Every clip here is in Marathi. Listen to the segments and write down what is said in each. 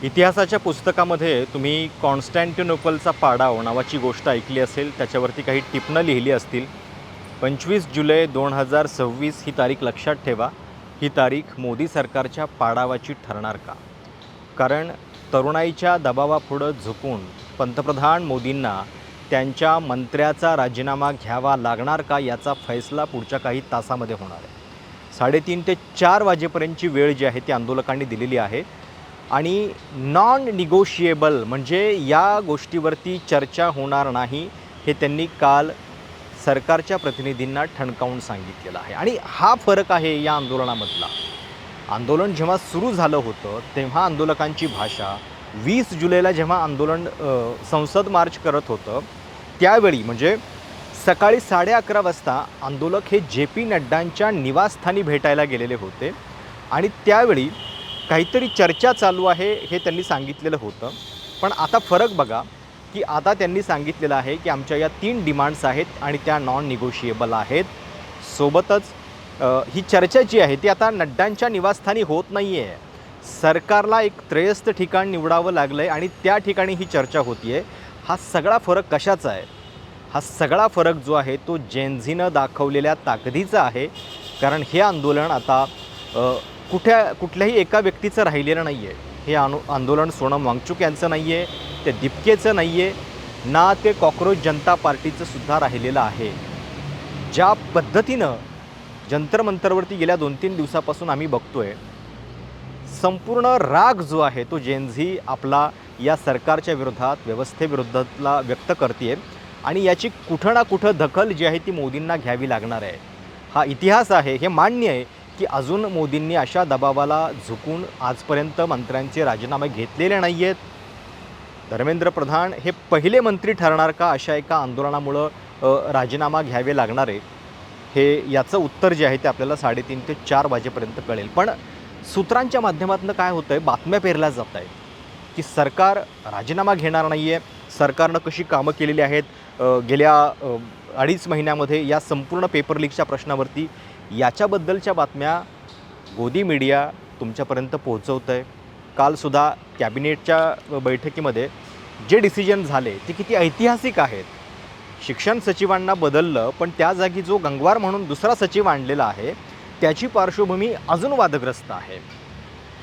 इतिहासाच्या पुस्तकामध्ये तुम्ही कॉन्स्टँटिनोपलचा पाडाव नावाची गोष्ट ऐकली असेल, त्याच्यावरती काही टिपणं लिहिली असतील. 25 जुलै 2026 ही तारीख लक्षात ठेवा. ही तारीख मोदी सरकारच्या पाडावाची ठरणार का? कारण तरुणाईच्या दबावापुढं झुकून पंतप्रधान मोदींना त्यांच्या मंत्र्याचा राजीनामा घ्यावा लागणार का, याचा फैसला पुढच्या काही तासामध्ये होणार आहे. 3:30 ते 4 वाजेपर्यंतची वेळ जी आहे ती आंदोलकांनी दिलेली आहे. आणि नॉन निगोशिएबल म्हणजे या गोष्टीवरती चर्चा होणार नाही, हे त्यांनी काल सरकारच्या प्रतिनिधींना ठणकावून सांगितलेलं आहे. आणि हा फरक आहे या आंदोलनामधला. आंदोलन जेव्हा सुरू झालं होतं तेव्हा आंदोलकांची भाषा, 20 जुलैला जेव्हा आंदोलन संसद मार्च करत होतं त्यावेळी म्हणजे सकाळी 11:30 वाजता आंदोलक हे JP नड्डांच्या निवासस्थानी भेटायला गेलेले होते आणि त्यावेळी काहीतरी चर्चा चालू आहे हे त्यांनी सांगितलेलं होतं. पण आता फरक बघा की आता त्यांनी सांगितलेलं आहे की आमच्या या 3 डिमांड्स आहेत आणि त्या नॉन निगोशिएबल आहेत. सोबतच ही चर्चा जी आहे ती आता नड्डांच्या निवासस्थानी होत नाही आहे. सरकारला एक त्रयस्थ ठिकाण निवडावं लागलं आहे आणि त्या ठिकाणी ही चर्चा होती आहे. हा सगळा फरक कशाचा आहे? हा सगळा फरक जो आहे तो जेनझीनं दाखवलेल्या ताकदीचा आहे. कारण हे आंदोलन आता कुठल्याही एका व्यक्तीचं राहिलेलं नाही आहे. हे आंदोलन सोनम वांगचुक यांचं नाही आहे, ते दीपकेचं नाही आहे, ना ते कॉक्रोच जनता पार्टीचं सुद्धा राहिलेलं आहे. ज्या पद्धतीनं जंतर मंतरवरती गेल्या 2-3 दिवसापासून आम्ही बघतोय, संपूर्ण राग जो आहे तो जेनझी आपला या सरकारच्या विरोधात, व्यवस्थेविरोधातला व्यक्त करते आणि याची कुठं ना कुठं दखल जी आहे ती मोदींना घ्यावी लागणार आहे. हा इतिहास आहे, हे मान्य आहे की अजून मोदींनी अशा दबावाला झुकून आजपर्यंत मंत्र्यांचे राजीनामे घेतलेले नाही आहेत. धर्मेंद्र प्रधान हे पहिले मंत्री ठरणार का अशा एका आंदोलनामुळं राजीनामा घ्यावे लागणार आहे? हे याचं उत्तर जे आहे ते आपल्याला 3:30 ते 4 वाजेपर्यंत कळेल. पण सूत्रांच्या माध्यमातून काय होतं आहे, बातम्या पेरल्या जात आहेत की सरकार राजीनामा घेणार नाही आहे. सरकारनं कशी कामं केलेली आहेत गेल्या 2.5 महिन्यामध्ये या संपूर्ण पेपर लीकच्या प्रश्नावरती, याच्याबद्दलच्या बातम्या गोदी मीडिया तुमच्यापर्यंत पोहोचवतं आहे. कालसुद्धा कॅबिनेटच्या बैठकीमध्ये जे डिसिजन झाले ते किती ऐतिहासिक आहेत. शिक्षण सचिवांना बदललं, पण त्या जागी जो गंगवार म्हणून दुसरा सचिव आणलेला आहे त्याची पार्श्वभूमी अजून वादग्रस्त आहे.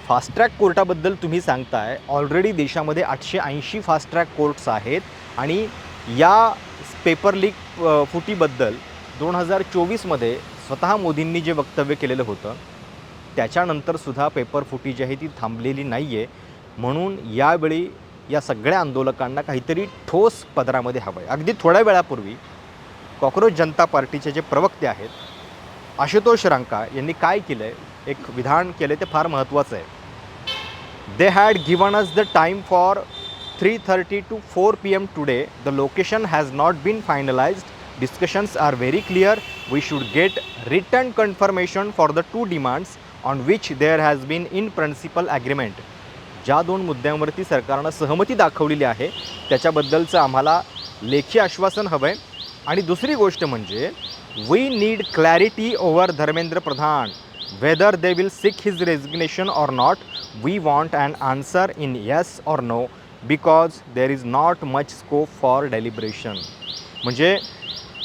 फास्ट ट्रॅक कोर्टाबद्दल तुम्ही सांगताय, ऑलरेडी देशामध्ये 880 फास्ट ट्रॅक कोर्ट्स आहेत आणि या पेपर लीक फुटीबद्दल 2024मध्ये स्वतः मोदींनी जे वक्तव्य केलेलं होतं त्याच्यानंतरसुद्धा पेपर फुटी जी आहे ती थांबलेली नाही आहे. म्हणून यावेळी या सगळ्या आंदोलकांना काहीतरी ठोस पदरामध्ये हवं आहे. अगदी थोड्या वेळापूर्वी कॉक्रोच जनता पार्टीचे जे प्रवक्ते आहेत आशुतोष रांका यांनी काय केलं आहे, एक विधान केलं ते फार महत्त्वाचं आहे. They had given us the time for 3:30 to 4 PM today. The location has not been finalized. Discussions are very clear. We should get written confirmation for the 2 demands on which there has been in principle agreement. ज्या 2 मुद्द्यांवरती सरकारनं सहमती दाखवलेली आहे त्याच्याबद्दलचं आम्हाला लेखी आश्वासन हवं आहे. आणि दुसरी गोष्ट म्हणजे we need clarity over Dharmendra Pradhan, whether they will seek his resignation or not. We want an answer in yes or no because there is not much scope for deliberation. म्हणजे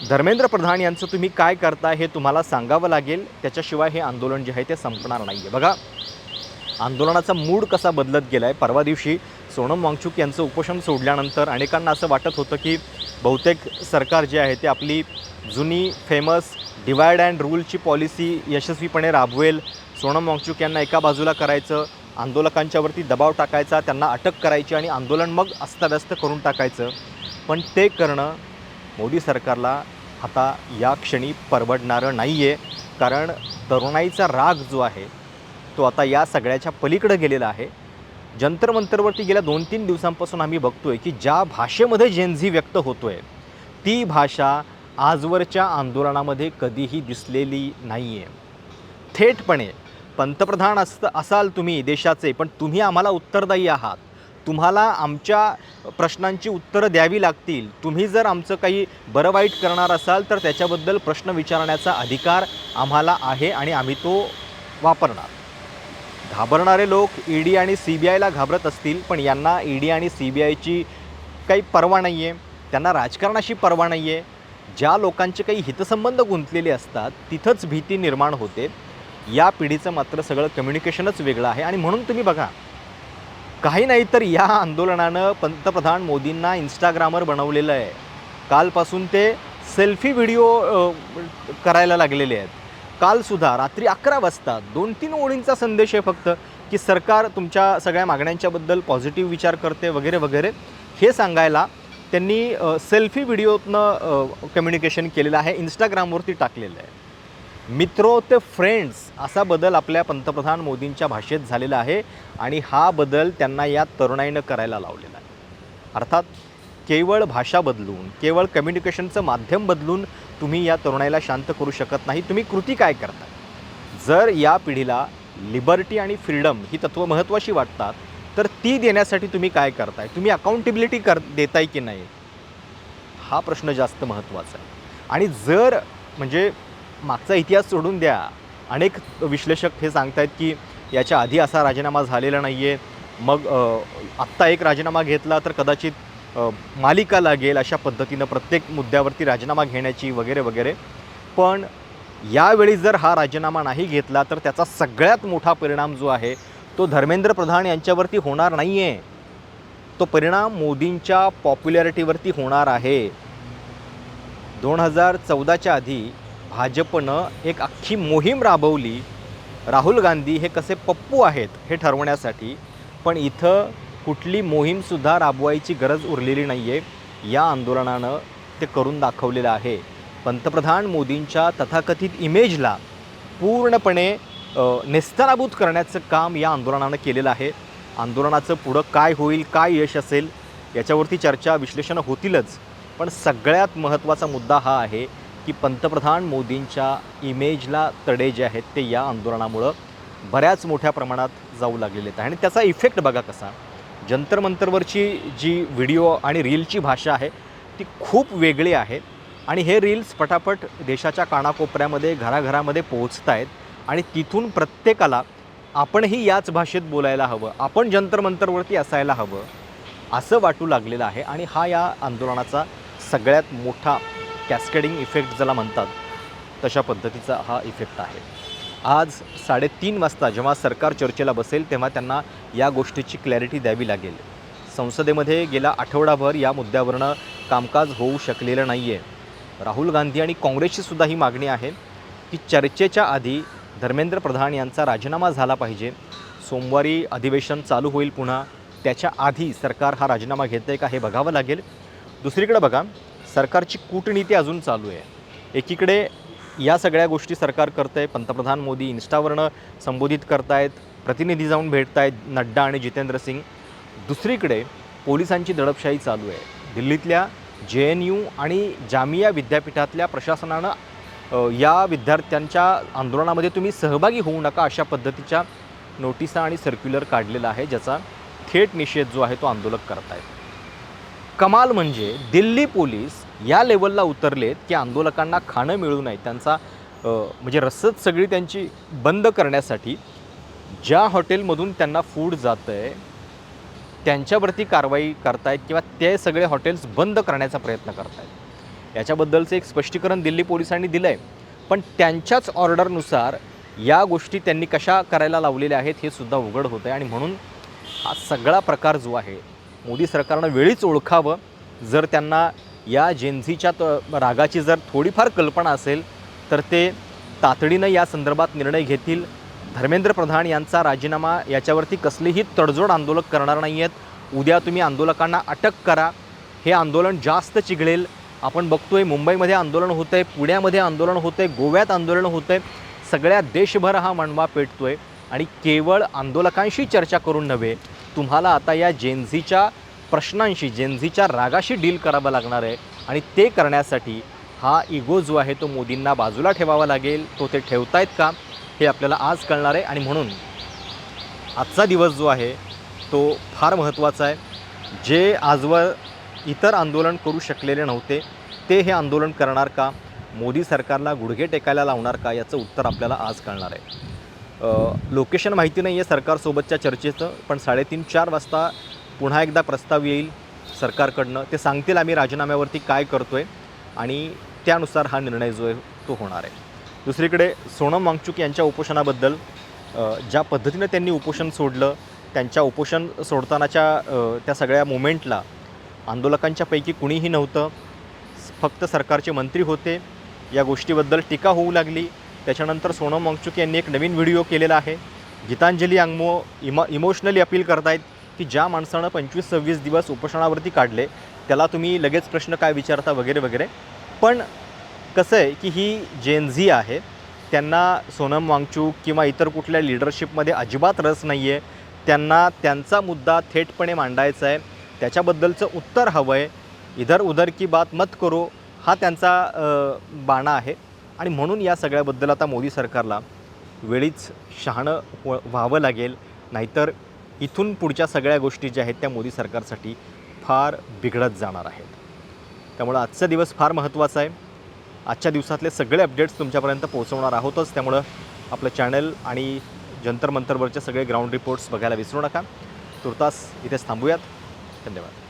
धर्मेंद्र प्रधान यांचं तुम्ही काय करता हे तुम्हाला सांगावं लागेल, त्याच्याशिवाय हे आंदोलन जे आहे ते संपणार नाही आहे. बघा आंदोलनाचा मूड कसा बदलत गेला आहे. परवा दिवशी सोनम वांगचुक यांचं उपोषण सोडल्यानंतर अनेकांना असं वाटत होतं की बहुतेक सरकार जे आहे ते आपली जुनी फेमस डिवाइड अँड रूलची पॉलिसी यशस्वीपणे राबवेल. सोनम वांगचुक यांना एका बाजूला करायचं, आंदोलकांच्यावरती दबाव टाकायचा, त्यांना अटक करायची आणि आंदोलन मग अस्ताव्यस्त करून टाकायचं. पण ते करणं मोदी सरकारला आता या क्षणी परवडणारं नाही आहे. कारण तरुणाईचा राग जो आहे तो आता या सगळ्याच्या पलीकडे गेलेला आहे. जंतर मंतरवरती गेल्या 2-3 दिवसांपासून आम्ही बघतो आहे की ज्या भाषेमध्ये जेनझी व्यक्त होतो आहे ती भाषा आजवरच्या आंदोलनामध्ये कधीही दिसलेली नाही आहे. थेटपणे पंतप्रधान असाल तुम्ही देशाचे, पण तुम्ही आम्हाला उत्तरदायी आहात. तुम्हाला आमच्या प्रश्नांची उत्तरं द्यावी लागतील. तुम्ही जर आमचं काही बरं वाईट करणार असाल तर त्याच्याबद्दल प्रश्न विचारण्याचा अधिकार आम्हाला आहे आणि आम्ही तो वापरणार. घाबरणारे लोक ईडी आणि CBIला घाबरत असतील, पण यांना ईडी आणि CBIची काही पर्वा नाही आहे, त्यांना राजकारणाशी पर्वा नाही आहे. ज्या लोकांचे काही हितसंबंध गुंतलेले असतात तिथंच भीती निर्माण होते. या पिढीचं मात्र सगळं कम्युनिकेशनच वेगळं आहे. आणि म्हणून तुम्ही बघा, काही नाही तर या आंदोलनानं पंतप्रधान मोदींना इंस्टाग्रामवर बनवलेलं आहे. कालपासून ते सेल्फी व्हिडिओ करायला लागलेले आहेत. कालसुद्धा रात्री 11 वाजता 2-3 ओळींचा संदेश आहे फक्त, की सरकार तुमच्या सगळ्या मागण्यांच्याबद्दल पॉझिटिव्ह विचार करते वगैरे वगैरे, हे सांगायला त्यांनी सेल्फी व्हिडिओतनं कम्युनिकेशन केलेलं आहे, इंस्टाग्रामवरती टाकलेलं आहे. मित्रो ते फ्रेंड्स असा बदल आपल्या पंतप्रधान मोदींच्या भाषेत झालेला आहे आणि हा बदल त्यांना या तरुणाईनं करायला लावलेला आहे. अर्थात केवळ भाषा बदलून, केवळ कम्युनिकेशनचं माध्यम बदलून तुम्ही या तरुणाईला शांत करू शकत नाही. तुम्ही कृती काय करता? जर या पिढीला लिबर्टी आणि फ्रीडम ही तत्त्व महत्त्वाची वाटतात, तर ती देण्यासाठी तुम्ही काय करताय? तुम्ही अकाउंटेबिलिटी देताय की नाही? हा प्रश्न जास्त महत्त्वाचा आहे. आणि जर म्हणजे मागचा इतिहास सोडून द्या, अनेक विश्लेषक हे सांगतायत की याच्या आधी असा राजीनामा झालेला नाही आहे, मग आत्ता एक राजीनामा घेतला तर कदाचित मालिका लागेल, अशा पद्धतीनं प्रत्येक मुद्द्यावरती राजीनामा घेण्याची वगैरे वगैरे. पण यावेळी जर हा राजीनामा नाही घेतला तर त्याचा सगळ्यात मोठा परिणाम जो आहे तो धर्मेंद्र प्रधान यांच्यावरती होणार नाही आहे. तो परिणाम मोदींच्या पॉप्युलॅरिटीवरती होणार आहे. 2014च्या आधी भाजपनं एक अख्खी मोहीम राबवली, राहुल गांधी हे कसे पप्पू आहेत हे ठरवण्यासाठी. पण इथं कुठली मोहीमसुद्धा राबवायची गरज उरलेली नाही आहे. या आंदोलनानं ते करून दाखवलेलं आहे. पंतप्रधान मोदींच्या तथाकथित इमेजला पूर्णपणे नेस्तनाबूत करण्याचं काम या आंदोलनानं केलेलं आहे. आंदोलनाचं पुढं काय होईल, काय यश असेल याच्यावरती चर्चा विश्लेषणं होतीलच. पण सगळ्यात महत्त्वाचा मुद्दा हा आहे की पंतप्रधान मोदींच्या इमेजला तडे जे आहेत ते या आंदोलनामुळं बऱ्याच मोठ्या प्रमाणात जाऊ लागलेले आहेत. आणि त्याचा इफेक्ट बघा कसा. जंतर मंतरवरची जी व्हिडिओ आणि रीलची भाषा आहे ती खूप वेगळी आहे. आणि हे रील्स पटापट देशाच्या कानाकोपऱ्यामध्ये, घराघरामध्ये पोहोचत आहेत. आणि तिथून प्रत्येकाला आपणही याच भाषेत बोलायला हवं, आपण जंतर मंतरवरती असायला हवं, असं वाटू लागलेलं आहे. आणि हा या आंदोलनाचा सगळ्यात मोठा कॅस्केडिंग इफेक्ट ज्याला म्हणतात तशा पद्धतीचा हा इफेक्ट आहे. आज 3:30 वाजता जेव्हा सरकार चर्चेला बसेल तेव्हा त्यांना या गोष्टीची क्लॅरिटी द्यावी लागेल. संसदेमध्ये गेला आठवडाभर या मुद्द्यावरनं कामकाज होऊ शकलेलं नाही आहे. राहुल गांधी आणि काँग्रेसची सुद्धा ही मागणी आहे की चर्चेच्या आधी धर्मेंद्र प्रधान यांचा राजीनामा झाला पाहिजे. सोमवारी अधिवेशन चालू होईल पुन्हा, त्याच्या आधी सरकार हा राजीनामा घेतं आहे का हे बघावं लागेल. दुसरीकडे बघा, सरकारची कूटनीती अजून चालू आहे. एकीकडे या सगळ्या गोष्टी सरकार करतं आहे, पंतप्रधान मोदी इन्स्टावरनं संबोधित करतायत, प्रतिनिधी जाऊन भेटत आहेत नड्डा आणि जितेंद्र सिंग. दुसरीकडे पोलिसांची दडपशाही चालू आहे. दिल्लीतल्या JNU आणि जामिया विद्यापीठातल्या प्रशासनानं या विद्यार्थ्यांच्या आंदोलनामध्ये तुम्ही सहभागी होऊ नका अशा पद्धतीच्या नोटिसा आणि सर्क्युलर काढलेला आहे, ज्याचा थेट निषेध जो आहे तो आंदोलक करत आहेत. कमाल म्हणजे दिल्ली पोलीस या लेवलला उतरलेत की आंदोलकांना खाणं मिळू नये, त्यांचा म्हणजे रसद सगळी त्यांची बंद करण्यासाठी ज्या हॉटेलमधून त्यांना फूड जातं आहे त्यांच्यावरती कारवाई करतायत किंवा ते सगळे हॉटेल्स बंद करण्याचा प्रयत्न करतायत. याच्याबद्दलचं एक स्पष्टीकरण दिल्ली पोलिसांनी दिलं आहे. पण त्यांच्याच ऑर्डरनुसार या गोष्टी त्यांनी कशा करायला लावलेल्या आहेत हे सुद्धा उघड होतं आहे. आणि म्हणून हा सगळा प्रकार जो आहे मोदी सरकारनं वेळीच ओळखावं. जर त्यांना या जेनझीच्या रागाची जर थोडीफार कल्पना असेल तर ते तातडीनं या संदर्भात निर्णय घेतील. धर्मेंद्र प्रधान यांचा राजीनामा याच्यावरती कसलीही तडजोड आंदोलक करणार नाही आहेत. उद्या तुम्ही आंदोलकांना अटक करा, हे आंदोलन जास्त चिघळेल. आपण बघतोय मुंबईमध्ये आंदोलन होतं आहे, पुण्यामध्ये आंदोलन होतं आहे, गोव्यात आंदोलन होतं आहे. सगळ्या देशभर हा मनवा पेटतो आहे. आणि केवळ आंदोलकांशी चर्चा करून नव्हे, तुम्हाला आता या जेनझीच्या प्रश्नांशी, जेनझीच्या रागाशी डील करावं लागणार आहे. आणि ते करण्यासाठी हा इगो जो आहे तो मोदींना बाजूला ठेवावा लागेल. तो ते ठेवतायत का हे आपल्याला आज कळणार आहे. आणि म्हणून आजचा दिवस जो आहे तो फार महत्त्वाचा आहे. जे आजवर इतर आंदोलन करू शकलेले नव्हते ते हे आंदोलन करणार का, मोदी सरकारला गुडघे टेकायला लावणार का, याचं उत्तर आपल्याला आज कळणार आहे. लोकेशन माहिती नाही आहे सरकारसोबतच्या चर्चेचं, पण 3:30-4 वाजता पुन्हा एकदा प्रस्ताव येईल सरकारकडनं. ते सांगतील आम्ही राजीनाम्यावरती काय करतो आहे आणि त्यानुसार हा निर्णय जो आहे तो होणार आहे. दुसरीकडे सोनम वांगचुक यांच्या उपोषणाबद्दल ज्या पद्धतीनं त्यांनी उपोषण सोडलं, त्यांच्या उपोषण सोडतानाच्या त्या सगळ्या मोमेंटला आंदोलकांच्यापैकी कुणीही नव्हतं, फक्त सरकारचे मंत्री होते. या गोष्टीबद्दल टीका होऊ लागली. त्याच्यानंतर सोनम वांगचुक यांनी एक नवीन व्हिडिओ केलेला आहे. गीतांजली अंगमो इमोशनली अपील करतायत की ज्या माणसानं 25-26 दिवस उपोषणावरती काढले त्याला तुम्ही लगेच प्रश्न काय विचारता वगैरे वगैरे. पण कसं आहे की ही जेन झी आहे, त्यांना सोनम वांगचुक किंवा इतर कुठल्या लिडरशिपमध्ये अजिबात रस नाही आहे. त्यांना त्यांचा मुद्दा थेटपणे मांडायचा आहे, त्याच्याबद्दलचं उत्तर हवं आहे. इधर उधर की बात मत करो हा त्यांचा बाणा आहे. आणि म्हणून या सगळ्याबद्दल आता मोदी सरकारला वेळीच शहाणं व्हावं लागेल, नाहीतर इथून पुढच्या सगळ्या गोष्टी ज्या आहेत त्या मोदी सरकारसाठी फार बिघडत जाणार आहेत. त्यामुळं आजचा दिवस फार महत्त्वाचा आहे. आजच्या दिवसातले सगळे अपडेट्स तुमच्यापर्यंत पोहोचवणार आहोतच. त्यामुळं आपलं चॅनल आणि जंतर मंतरवरचे सगळे ग्राउंड रिपोर्ट्स बघायला विसरू नका. तुर्तास इथेच थांबूयात. धन्यवाद.